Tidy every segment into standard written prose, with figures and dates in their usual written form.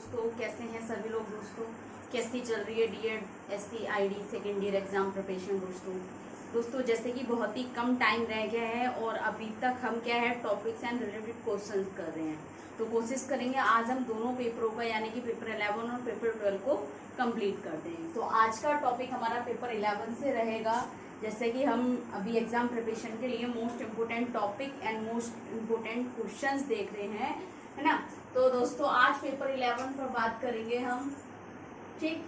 दोस्तों, कैसे हैं सभी लोग। दोस्तों कैसी चल रही है DEd SC ID second year exam preparation. दोस्तों जैसे कि बहुत ही कम टाइम रह गया है और अभी तक हम क्या है टॉपिक्स एंड रिलेटेड क्वेश्चंस कर रहे हैं। तो कोशिश करेंगे आज हम दोनों पेपरों का यानी कि पेपर 11 और पेपर 12 को कंप्लीट कर दें। तो आज का टॉपिक हमारा पेपर 11 से रहेगा। जैसे कि हम अभी एग्जाम प्रिपरेशन के लिए most important topic and most important questions देख रहे हैं, है ना। तो दोस्तों आज पेपर 11 पर बात करेंगे हम, ठीक।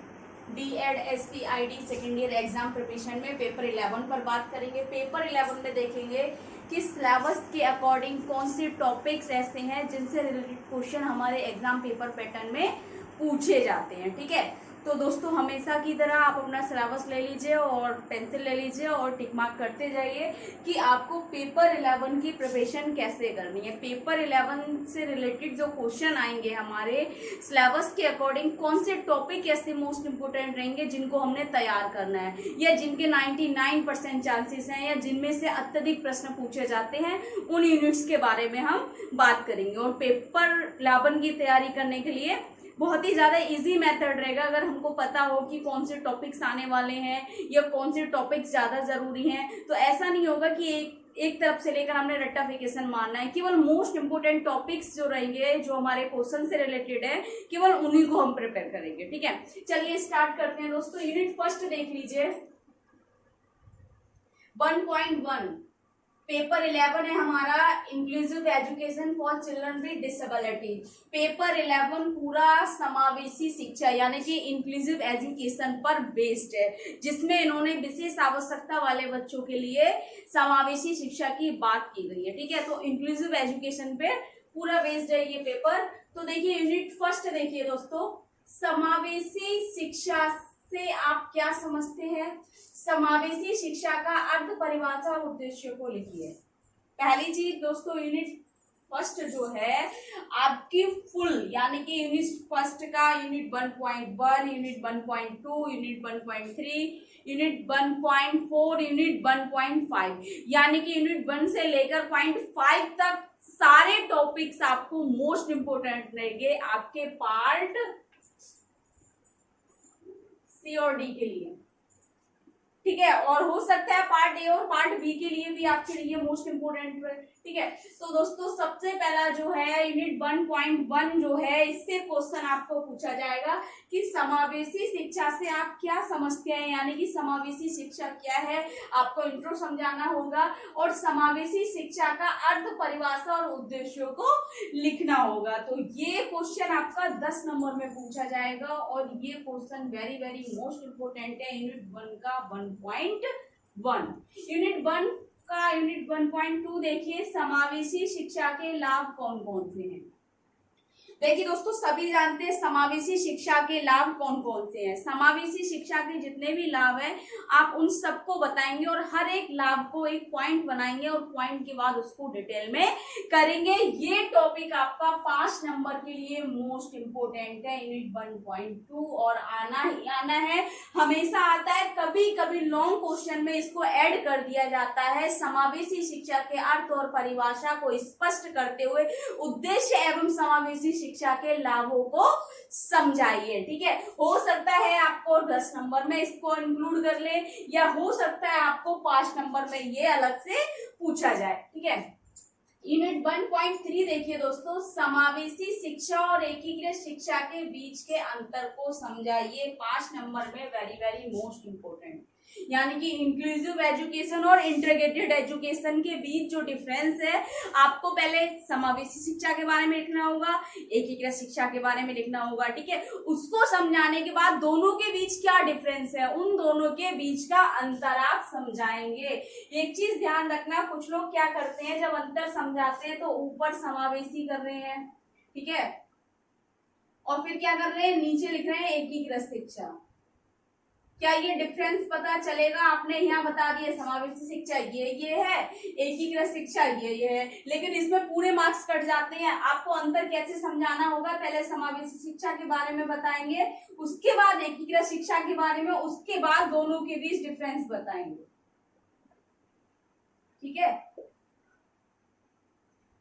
DEd SC ID second year exam preparation में पेपर 11 पर बात करेंगे। पेपर 11 में देखेंगे कि सिलेबस के अकॉर्डिंग कौन से टॉपिक्स ऐसे हैं जिनसे रिलेटेड क्वेश्चन हमारे एग्जाम पेपर पैटर्न में पूछे जाते हैं, ठीक है। तो दोस्तों हमेशा की तरह आप अपना सिलेबस ले लीजिए और पेंसिल ले लीजिए और टिक मार्क करते जाइए कि आपको पेपर 11 की प्रिपरेशन कैसे करनी है। पेपर 11 से रिलेटेड जो क्वेश्चन आएंगे हमारे सिलेबस के अकॉर्डिंग कौन से टॉपिक ऐसे मोस्ट इंपोर्टेंट रहेंगे जिनको हमने तैयार करना है, या जिनके 99% चांसेस हैं, या जिनमें से अत्यधिक प्रश्न पूछे जाते हैं, उन यूनिट्स के बारे में हम बात करेंगे। और पेपर 11 की तैयारी करने के लिए बहुत ही ज़्यादा इजी मेथड रहेगा अगर हमको पता हो कि कौन से टॉपिक्स आने वाले हैं या कौन से टॉपिक्स ज़्यादा ज़रूरी हैं। तो ऐसा नहीं होगा कि एक तरफ से लेकर हमने रट्टाफिकेशन मारना है। केवल मोस्ट इंपोर्टेंट टॉपिक्स जो रहेंगे, जो हमारे क्वेश्चन से रिलेटेड है, केवल उन्हीं को हम प्रिपेयर करेंगे, ठीक है। चलिए स्टार्ट करते हैं दोस्तों। यूनिट फर्स्ट देख लीजिए, 1.1 पेपर 11 है हमारा, inclusive education for children with disability. Paper 11 पूरा समावेशी शिक्षा यानी कि इंक्लूसिव एजुकेशन पर बेस्ड है, जिसमें इन्होंने विशेष आवश्यकता वाले बच्चों के लिए समावेशी शिक्षा की बात की गई है, ठीक है। तो इंक्लूसिव एजुकेशन पे पूरा बेस्ड है ये पेपर। तो देखिए यूनिट फर्स्ट देखिए दोस्तों, समावेशी शिक्षा से आप क्या समझते हैं। समावेशी शिक्षा का अर्थ, परिभाषा और उद्देश्य को लिखिए। पहली चीज दोस्तों, यूनिट फर्स्ट जो है आपकी फुल यानी कि यूनिट फर्स्ट का unit 1.1, unit 1.2, unit 1.3, unit 1.4, unit 1.5 यानी कि यूनिट 1 से लेकर 0.5 तक सारे टॉपिक्स आपको मोस्ट इंपोर्टेंट रहेंगे आपके पार्ट सी और डी के लिए, ठीक है। और हो सकता है पार्ट ए और पार्ट बी के लिए भी आपके लिए मोस्ट इंपोर्टेंट है, ठीक है। तो दोस्तों सबसे पहला जो है यूनिट 1.1 जो है, इससे क्वेश्चन आपको पूछा जाएगा कि समावेशी शिक्षा से आप क्या समझते हैं, यानी कि समावेशी शिक्षा क्या है, आपको इंट्रो समझाना होगा और समावेशी शिक्षा का अर्थ, परिभाषा और उद्देश्यों को लिखना होगा। तो ये क्वेश्चन आपका 10 नंबर में पूछा जाएगा और ये question very very most important है यूनिट 1 का 1.1। यूनिट 1 का यूनिट 1.2 देखिए, समावेशी शिक्षा के लाभ कौन कौन से हैं। देखिए दोस्तों सभी जानते हैं समावेशी शिक्षा के लाभ कौन कौन से हैं। समावेशी शिक्षा के जितने भी लाभ हैं आप उन सबको बताएंगे और हर एक लाभ को एक पॉइंट बनाएंगे और पॉइंट के बाद उसको डिटेल में करेंगे। ये टॉपिक आपका 5 नंबर के लिए मोस्ट इंपोर्टेंट है यूनिट 1.2 और आना ही आना है, हमेशा आता है। कभी कभी लॉन्ग क्वेश्चन में इसको ऐड कर दिया जाता है। समावेशी शिक्षा के अर्थ और परिभाषा को स्पष्ट करते हुए उद्देश्य एवं समावेशी शिक्षा के लाभों को समझाइए, ठीक है। हो सकता है आपको 10 नंबर में इसको इंक्लूड कर ले, या हो सकता है आपको 5 नंबर में ये अलग से पूछा जाए, ठीक है। यूनिट 1.3 देखिए दोस्तों, समावेशी शिक्षा और एकीकृत शिक्षा के बीच के अंतर को समझाइए। 5 नंबर में वेरी वेरी मोस्ट इंपोर्टेंट, यानी कि इंक्लूसिव एजुकेशन और इंटीग्रेटेड एजुकेशन के बीच जो डिफरेंस है, आपको पहले समावेशी शिक्षा के बारे में लिखना होगा, एकीकृत शिक्षा के बारे में लिखना होगा, ठीक है। उसको समझाने के बाद दोनों के बीच क्या डिफरेंस है, उन दोनों के बीच का अंतर आप समझाएंगे। एक चीज ध्यान रखना, कुछ लोग क्या करते हैं जब अंतर समझाते हैं तो ऊपर समावेशी कर रहे हैं, ठीक है, और फिर क्या कर रहे हैं नीचे लिख रहे हैं एकीकृत शिक्षा। क्या ये डिफरेंस पता चलेगा। आपने यहाँ बता दिया समावेशी शिक्षा ये है, एकीकृत शिक्षा ये है, लेकिन इसमें पूरे मार्क्स कट जाते हैं। आपको अंतर कैसे समझाना होगा, पहले समावेशी शिक्षा के बारे में बताएंगे, उसके बाद एकीकृत शिक्षा के बारे में, उसके बाद दोनों के बीच डिफरेंस बताएंगे, ठीक है।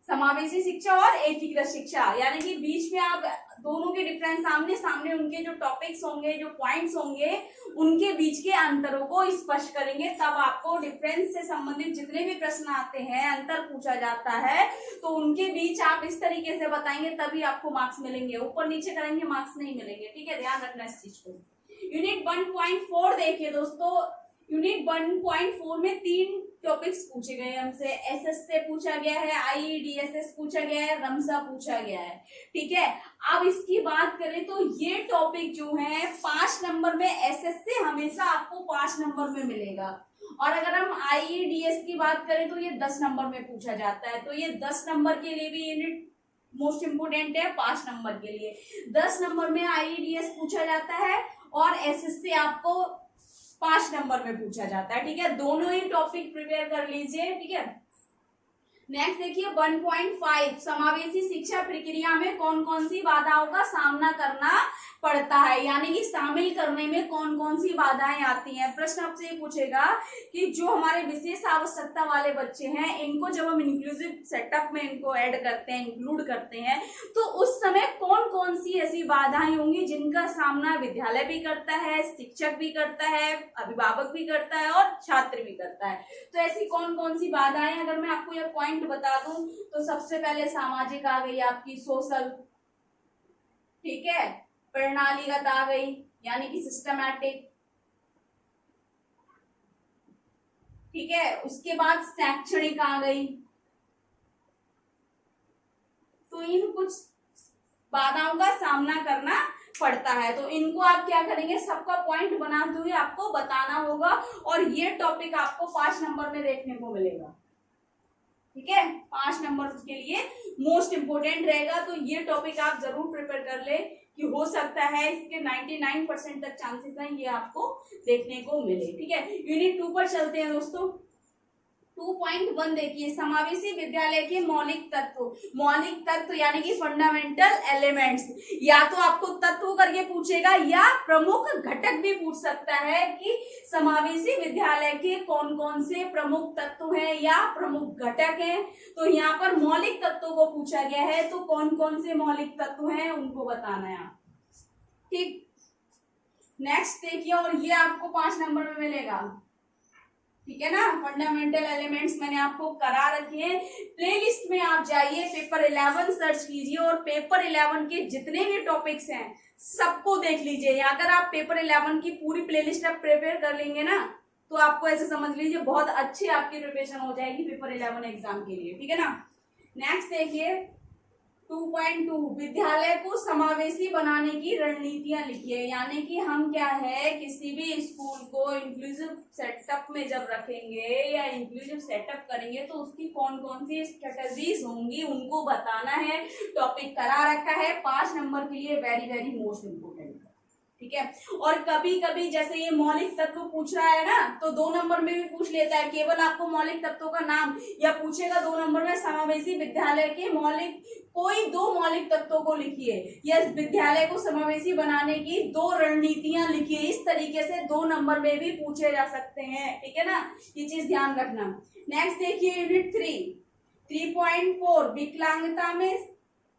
समावेशी शिक्षा और एकीकृत शिक्षा, यानी कि बीच में आप दोनों के डिफरेंस, सामने सामने उनके जो टॉपिक्स होंगे, जो पॉइंट्स होंगे, उनके बीच के अंतरों को स्पष्ट करेंगे। तब आपको डिफरेंस से संबंधित जितने भी प्रश्न आते हैं, अंतर पूछा जाता है, तो उनके बीच आप इस तरीके से बताएंगे, तभी आपको मार्क्स मिलेंगे। ऊपर नीचे करेंगे मार्क्स नहीं मिलेंगे। ठीक है, ध्यान रखना इस चीज को। यूनिट 1.4 देखिए दोस्तों, यूनिट 1.4 में 3 टॉपिक्स पूछे गए हमसे। एसएस से पूछा गया है, आईईडीएसएस पूछा गया है, रमसा पूछा गया है। ठीक है, अब इसकी बात करें तो ये टॉपिक जो है 5 नंबर में, एसएस से हमेशा आपको 5 नंबर में मिलेगा। और अगर हम आईईडीएस की बात करें तो ये 10 नंबर में पूछा जाता है। तो ये 10 नंबर के लिए भी यूनिट मोस्ट इंपोर्टेंट है, 5 नंबर के लिए। 10 नंबर में आईईडीएस पूछा जाता है और एसएस से आपको 5 नंबर में पूछा जाता है। ठीक है, दोनों ही टॉपिक प्रिपेयर कर लीजिए। ठीक है, नेक्स्ट देखिए 1.5 समावेशी शिक्षा प्रक्रिया में कौन कौन सी बाधाओं का सामना करना पड़ता है, यानी कि शामिल करने में कौन कौन सी बाधाएं आती हैं। प्रश्न आपसे ये पूछेगा कि जो हमारे विशेष आवश्यकता वाले बच्चे हैं, इनको जब हम इंक्लूसिव सेटअप में इनको ऐड करते हैं, इंक्लूड करते हैं, तो उस समय कौन कौन सी ऐसी बाधाएं होंगी जिनका सामना विद्यालय भी करता है, शिक्षक भी करता है, अभिभावक भी करता है और छात्र भी करता है। तो ऐसी कौन कौन सी बाधाएं, अगर मैं आपको ये पॉइंट बता दूं तो सबसे पहले सामाजिक आ गई आपकी, सोशल। ठीक है, प्रणालीगत आ गई, यानी कि सिस्टमैटिक। ठीक है, उसके बाद शैक्षणिक आ गई। तो इन कुछ बाधाओं का सामना करना पड़ता है। तो इनको आप क्या करेंगे, सबका पॉइंट बनाते हुए आपको बताना होगा, और ये टॉपिक आपको 5 नंबर में देखने को मिलेगा। ठीक है, 5 नंबर के लिए मोस्ट इंपोर्टेंट रहेगा। तो ये टॉपिक आप जरूर प्रिपेयर कर ले, कि हो सकता है इसके 99% तक चांसेस हैं ये आपको देखने को मिले। ठीक है, यूनिट 2 पर चलते हैं दोस्तों। 2.1 देखिए, समावेशी विद्यालय के मौलिक तत्व। मौलिक तत्व यानी कि फंडामेंटल एलिमेंट्स, या तो आपको तत्व करके पूछेगा या प्रमुख घटक भी पूछ सकता है कि समावेशी विद्यालय के कौन कौन से प्रमुख तत्व हैं या प्रमुख घटक हैं। तो यहाँ पर मौलिक तत्वों को पूछा गया है, तो कौन कौन से मौलिक तत्व हैं उनको बताना है आप। ठीक, नेक्स्ट देखिए, और ये आपको 5 नंबर में मिलेगा। ठीक है ना, फंडामेंटल एलिमेंट्स मैंने आपको करा रखे हैं। प्लेलिस्ट में आप जाइए, पेपर 11 सर्च कीजिए और पेपर 11 के जितने भी टॉपिक्स हैं सबको देख लीजिए। अगर आप पेपर 11 की पूरी प्लेलिस्ट आप प्रिपेयर कर लेंगे ना, तो आपको ऐसे समझ लीजिए बहुत अच्छी आपकी प्रिपरेशन हो जाएगी पेपर 11 एग्जाम के लिए। ठीक है ना, नेक्स्ट देखिए 2.2 विद्यालय को समावेशी बनाने की रणनीतियां लिखिए। यानी कि हम क्या है, किसी भी स्कूल को इंक्लूसिव सेटअप में जब रखेंगे या इंक्लूसिव सेटअप करेंगे तो उसकी कौन कौन सी स्ट्रेटजीज होंगी उनको बताना है। टॉपिक करा रखा है 5 नंबर के लिए, वेरी वेरी मोस्ट इम्पोर्टेंट। ठीक है, और कभी कभी जैसे ये मौलिक तत्व पूछ रहा है ना, तो 2 नंबर में भी पूछ लेता है, केवल आपको मौलिक तत्वों का नाम, या पूछेगा 2 नंबर में समावेशी विद्यालय के मौलिक कोई 2 मौलिक तत्वों को लिखिए, या विद्यालय को समावेशी बनाने की 2 रणनीतियां लिखिए। इस तरीके से 2 नंबर में भी पूछे जा सकते हैं। ठीक है ना, ये चीज ध्यान रखना। नेक्स्ट देखिए यूनिट 3.4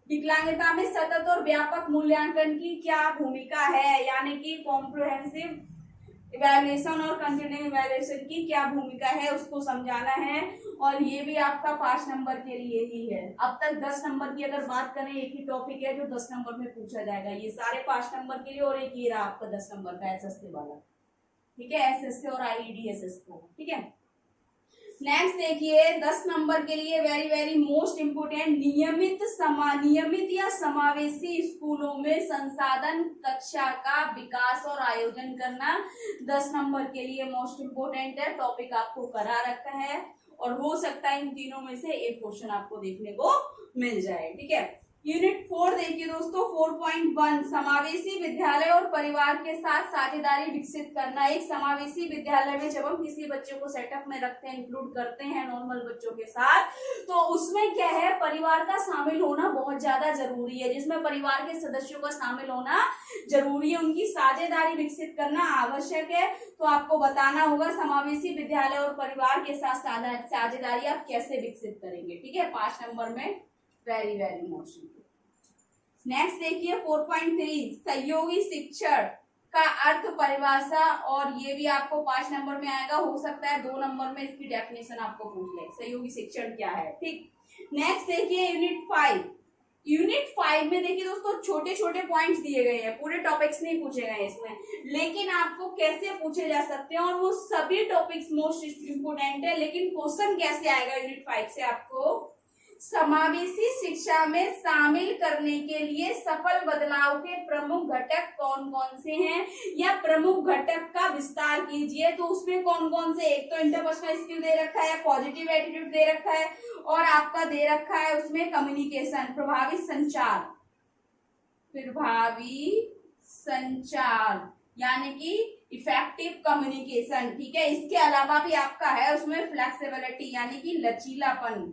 विकलांगता में सतत और व्यापक मूल्यांकन की क्या भूमिका है, यानी कि कॉम्प्रिहेंसिव इवैल्यूएशन और कंटिन्यू इवैल्यूएशन की क्या भूमिका है उसको समझाना है। और ये भी आपका 5 नंबर के लिए ही है। अब तक 10 नंबर की अगर बात करें, एक ही टॉपिक है जो 10 नंबर में पूछा जाएगा। ये सारे 5 नंबर के लिए, और एक ही रहा आपका 10 नंबर का एसएससी वाला। ठीक है, एसएससी और आईईडीएसएस को। ठीक है, नेक्स्ट देखिए 10 नंबर के लिए वेरी वेरी मोस्ट इंपोर्टेंट, नियमित या समावेशी स्कूलों में संसाधन कक्षा का विकास और आयोजन करना 10 नंबर के लिए मोस्ट इंपोर्टेंट है। टॉपिक आपको करा रखा है और हो सकता है इन तीनों में से एक क्वेश्चन आपको देखने को मिल जाए। ठीक है, यूनिट 4 देखिए दोस्तों 4.1 समावेशी विद्यालय और परिवार के साथ साझेदारी विकसित करना। एक समावेशी विद्यालय में जब हम किसी बच्चे को सेटअप में रखते हैं, इंक्लूड करते हैं नॉर्मल बच्चों के साथ, तो उसमें क्या है, परिवार का शामिल होना बहुत ज्यादा जरूरी है, जिसमें परिवार के सदस्यों का शामिल होना जरूरी है, उनकी साझेदारी विकसित करना आवश्यक है। तो आपको बताना होगा समावेशी विद्यालय और परिवार के साथ साझेदारी आप कैसे विकसित करेंगे। ठीक है, 5 नंबर में वेरी वेरी मोस्ट। नेक्स्ट देखिए 4.3 सहयोगी शिक्षण का अर्थ परिभाषा, और ये भी आपको 5 नंबर में आएगा, हो सकता है 2 नंबर में इसकी डेफिनेशन आपको पूछ ले, सहयोगी शिक्षण क्या है। ठीक, नेक्स्ट देखिए यूनिट 5। यूनिट 5 में देखिए दोस्तों छोटे छोटे पॉइंट्स दिए गए हैं, पूरे टॉपिक्स नहीं पूछे गए इसमें, लेकिन आपको कैसे पूछे जा सकते हैं, और वो सभी टॉपिक्स मोस्ट इंपोर्टेंट है, लेकिन क्वेश्चन कैसे आएगा यूनिट 5 से आपको, समावेशी शिक्षा में शामिल करने के लिए सफल बदलाव के प्रमुख घटक कौन कौन से हैं, या प्रमुख घटक का विस्तार कीजिए। तो उसमें कौन कौन से, एक तो इंटरपर्सनल स्किल दे रखा है, पॉजिटिव एटीट्यूड दे रखा है, और आपका दे रखा है उसमें कम्युनिकेशन, प्रभावी संचार, यानी कि इफेक्टिव कम्युनिकेशन। ठीक है, इसके अलावा भी आपका है उसमें फ्लेक्सिबिलिटी, यानी कि लचीलापन,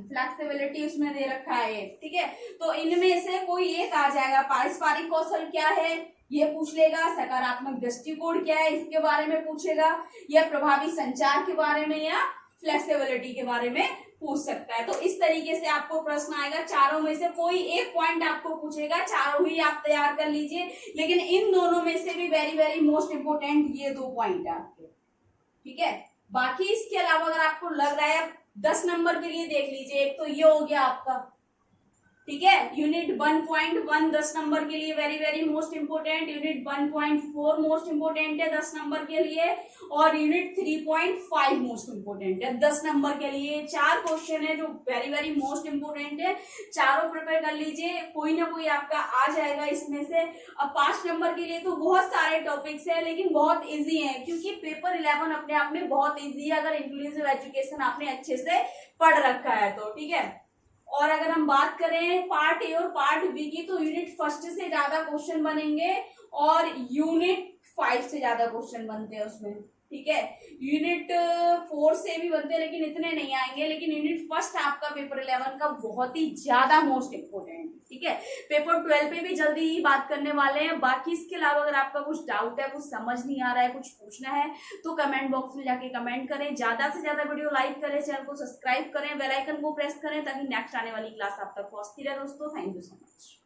फ्लेक्सिबिलिटी उसमें दे रखा है। ठीक है, तो इनमें से कोई एक आ जाएगा। पारस्परिक कौशल क्या है ये पूछ लेगा, सकारात्मक दृष्टिकोण क्या है इसके बारे में पूछेगा, या प्रभावी संचार के बारे में, या फ्लेक्सिबिलिटी के बारे में पूछ सकता है। तो इस तरीके से आपको प्रश्न आएगा, चारों में से कोई एक पॉइंट आपको पूछेगा, चारों ही आप तैयार कर लीजिए, लेकिन इन दोनों में से भी वेरी वेरी मोस्ट इंपोर्टेंट ये 2 पॉइंट है आपके। ठीक है, बाकी इसके अलावा अगर आपको लग रहा है 10 नंबर के लिए देख लीजिए, एक तो ये हो गया आपका। ठीक है, यूनिट 1.1 10 नंबर के लिए very very most important, unit 1.4 most important है 10 नंबर के लिए, और यूनिट 3.5 मोस्ट इंपोर्टेंट है 10 नंबर के लिए। 4 क्वेश्चन है जो वेरी वेरी मोस्ट इंपोर्टेंट है, चारों प्रिपेयर कर लीजिए, कोई ना कोई आपका आ जाएगा इसमें से। अब 5 नंबर के लिए तो बहुत सारे टॉपिक्स है, लेकिन बहुत इजी है, क्योंकि पेपर 11 अपने आप में बहुत इजी है, अगर इंक्लूसिव एजुकेशन आपने अच्छे से पढ़ रखा है तो। ठीक है, और अगर हम बात करें पार्ट ए और पार्ट बी की, तो यूनिट 1 से ज्यादा क्वेश्चन बनेंगे, और यूनिट 5 से ज्यादा क्वेश्चन बनते हैं उसमें। ठीक है, यूनिट 4 से भी बनते हैं, लेकिन इतने नहीं आएंगे, लेकिन यूनिट 1 आपका पेपर 11 का बहुत ही ज्यादा मोस्ट इंपोर्टेंट। ठीक है, पेपर 12 पे भी जल्दी ही बात करने वाले हैं। बाकी इसके अलावा अगर आपका कुछ डाउट है, कुछ समझ नहीं आ रहा है, कुछ पूछना है, तो कमेंट बॉक्स में जाके कमेंट करें, ज्यादा से ज्यादा वीडियो लाइक करें, चैनल को सब्सक्राइब करें, बेल आइकन को प्रेस करें, ताकि नेक्स्ट आने वाली क्लास आप तक पहुंचती रहे। दोस्तों थैंक यू सो मच।